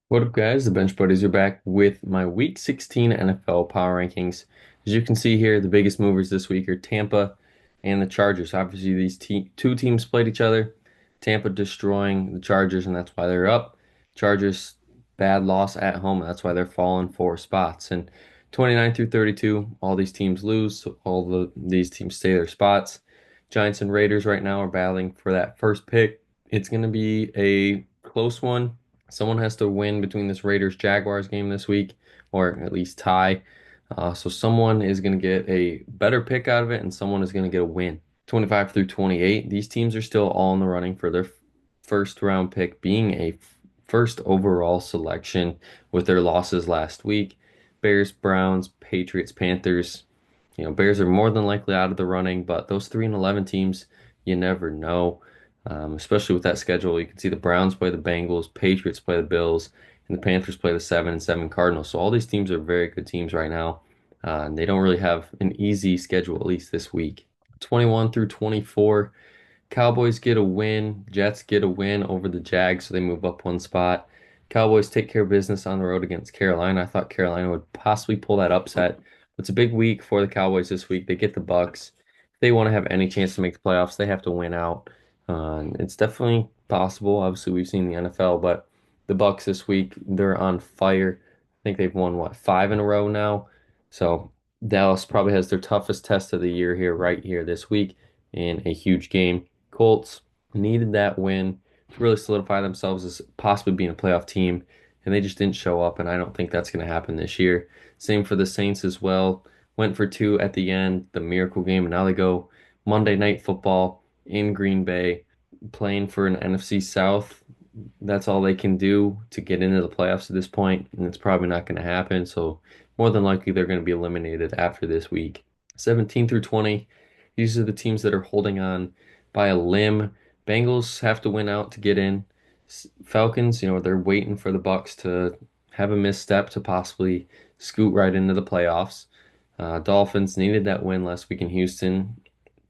What up, guys? The Bench Buddies are back with my Week 16 NFL Power Rankings. As you can see here, the biggest movers this week are Tampa and the Chargers. Obviously, these two teams played each other. Tampa destroying the Chargers, and that's why they're up. Chargers, bad loss at home, and that's why they're falling 4 spots. And 29 through 32, all these teams lose, so these teams stay their spots. Giants and Raiders right now are battling for that first pick. It's going to be a close one. Someone has to win between this Raiders Jaguars game this week, or at least tie. So someone is going to get a better pick out of it, and someone is going to get a win. 25 through 28, these teams are still all in the running for their first round pick, being a first overall selection with their losses last week. Bears, Browns, Patriots, Panthers. Bears are more than likely out of the running, but those 3 and 11 teams, you never know. Especially with that schedule. You can see the Browns play the Bengals, Patriots play the Bills, and the Panthers play the 7-7 Cardinals. So all these teams are very good teams right now. And they don't really have an easy schedule, at least this week. 21 through 24, Cowboys get a win, Jets get a win over the Jags, so they move up 1 spot. Cowboys take care of business on the road against Carolina. I thought Carolina would possibly pull that upset. It's a big week for the Cowboys this week. They get the Bucks. If they want to have any chance to make the playoffs, they have to win out. It's definitely possible. Obviously, we've seen the NFL, but the Bucks this week, they're on fire. I think they've won, what, 5 in a row now? So Dallas probably has their toughest test of the year here, right here this week in a huge game. Colts needed that win to really solidify themselves as possibly being a playoff team, and they just didn't show up, and I don't think that's going to happen this year. Same for the Saints as well. Went for two at the end, the miracle game, and now they go Monday Night Football in Green Bay, playing for an NFC South. That's all they can do to get into the playoffs at this point, and it's probably not going to happen. So more than likely, they're going to be eliminated after this week. 17 through 20, these are the teams that are holding on by a limb. Bengals have to win out to get in. Falcons, they're waiting for the Bucks to have a misstep to possibly scoot right into the playoffs. Dolphins needed that win last week in Houston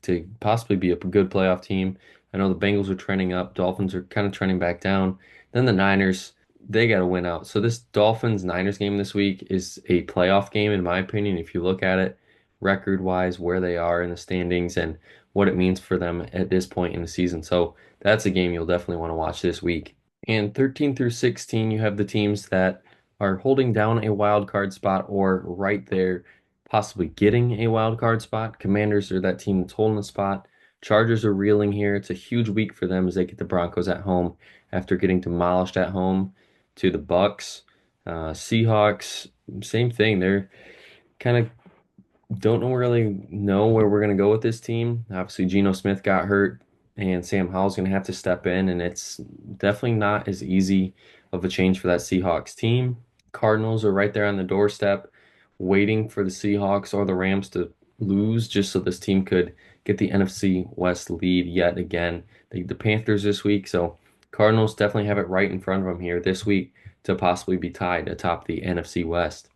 to possibly be a good playoff team. I know the Bengals are trending up, Dolphins are kind of trending back down. Then the Niners, they got to win out. So this Dolphins Niners game this week is a playoff game in my opinion. If you look at it record wise, where they are in the standings and what it means for them at this point in the season. So that's a game you'll definitely want to watch this week. And 13 through 16, you have the teams that are holding down a wild card spot or right there, possibly getting a wild card spot. Commanders are that team that's holding the spot. Chargers are reeling here. It's a huge week for them as they get the Broncos at home after getting demolished at home to the Bucks. Seahawks, same thing. They're kind of don't know really know where we're going to go with this team. Obviously, Geno Smith got hurt, and Sam Howell's going to have to step in, and it's definitely not as easy of a change for that Seahawks team. Cardinals are right there on the doorstep, waiting for the Seahawks or the Rams to lose just so this team could get the NFC West lead yet again. The Panthers this week, so Cardinals definitely have it right in front of them here this week to possibly be tied atop the NFC West.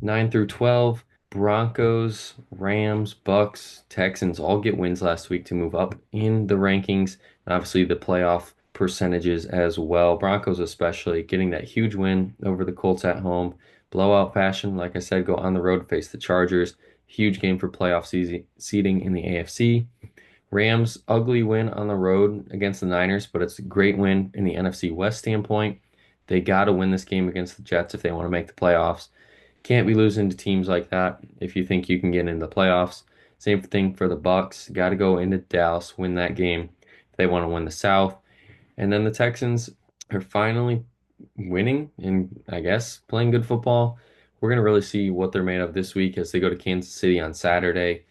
9 through 12. Broncos, Rams, Bucks, Texans all get wins last week to move up in the rankings, and obviously the playoff percentages as well. Broncos especially getting that huge win over the Colts at home, blowout fashion. Like I said, go on the road to face the Chargers. Huge game for playoff seeding in the AFC. Rams ugly win on the road against the Niners, but it's a great win in the NFC West standpoint. They got to win this game against the Jets if they want to make the playoffs. Can't be losing to teams like that if you think you can get into the playoffs. Same thing for the Bucks. Got to go into Dallas, win that game if they want to win the South. And then the Texans are finally winning and I guess playing good football. We're going to really see what they're made of this week as they go to Kansas City on Saturday.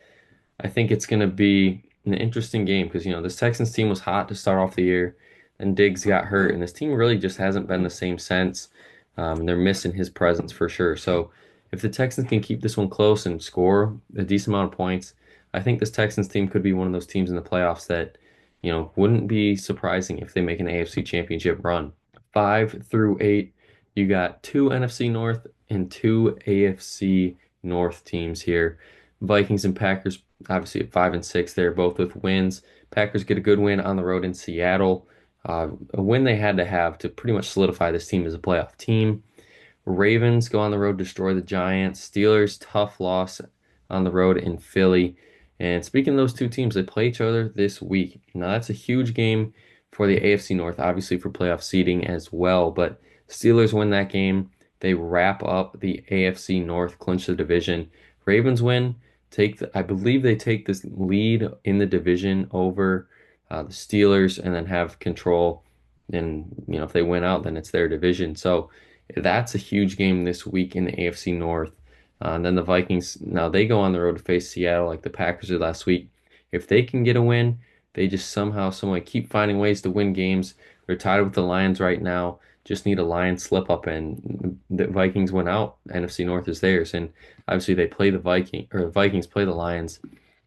I think it's going to be an interesting game because, this Texans team was hot to start off the year, and Diggs got hurt, and this team really just hasn't been the same since. They're missing his presence for sure. So if the Texans can keep this one close and score a decent amount of points, I think this Texans team could be one of those teams in the playoffs that, wouldn't be surprising if they make an AFC championship run. 5 through 8, you got two NFC North and two AFC North teams here. Vikings and Packers, obviously at 5 and 6, they're both with wins. Packers get a good win on the road in Seattle. A win they had to have to pretty much solidify this team as a playoff team. Ravens go on the road, destroy the Giants. Steelers, tough loss on the road in Philly. And speaking of those two teams, they play each other this week. Now, that's a huge game for the AFC North, obviously for playoff seeding as well. But Steelers win that game. They wrap up the AFC North, clinch the division. Ravens win, I believe they take this lead in the division over the Steelers and then have control. And, if they win out, then it's their division. So, that's a huge game this week in the AFC North. And then the Vikings, now they go on the road to face Seattle like the Packers did last week. If they can get a win, they just somehow, some way keep finding ways to win games. They're tied with the Lions right now. Just need a Lions slip up and the Vikings win out. NFC North is theirs. And obviously they play the Vikings play the Lions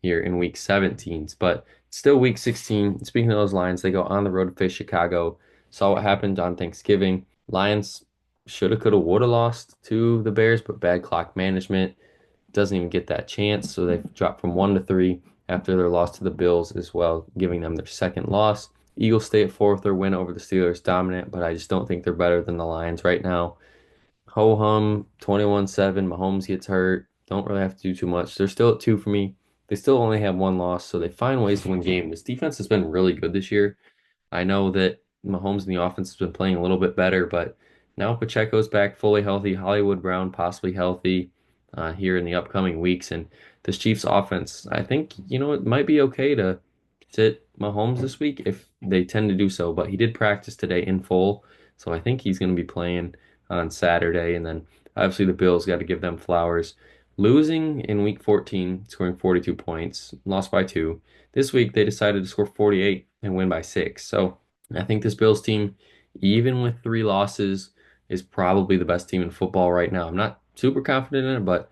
here in week 17. But still week 16. Speaking of those Lions, they go on the road to face Chicago. Saw what happened on Thanksgiving. Lions shoulda, coulda, woulda lost to the Bears, but bad clock management doesn't even get that chance. So they've dropped from 1-3 after their loss to the Bills as well, giving them their second loss. Eagles stay at fourth. Their win over the Steelers dominant, but I just don't think they're better than the Lions right now. Ho hum, 21-7. Mahomes gets hurt. Don't really have to do too much. They're still at two for me. They still only have one loss, so they find ways to win games. This defense has been really good this year. I know that Mahomes and the offense has been playing a little bit better, but now Pacheco's back fully healthy. Hollywood Brown possibly healthy here in the upcoming weeks. And this Chiefs offense, I think, it might be okay to sit Mahomes this week if they tend to do so. But he did practice today in full, so I think he's going to be playing on Saturday. And then obviously the Bills got to give them flowers. Losing in week 14, scoring 42 points, lost by two. This week they decided to score 48 and win by six. So I think this Bills team, even with three losses, is probably the best team in football right now. I'm not super confident in it, but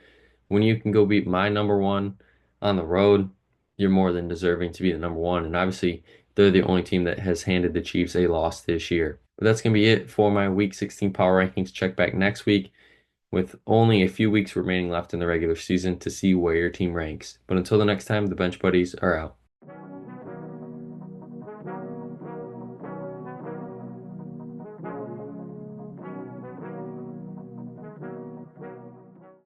when you can go beat my number one on the road, you're more than deserving to be the number one. And obviously, they're the only team that has handed the Chiefs a loss this year. But that's going to be it for my Week 16 power rankings. Check back next week with only a few weeks remaining left in the regular season to see where your team ranks. But until the next time, the Bench Buddies are out.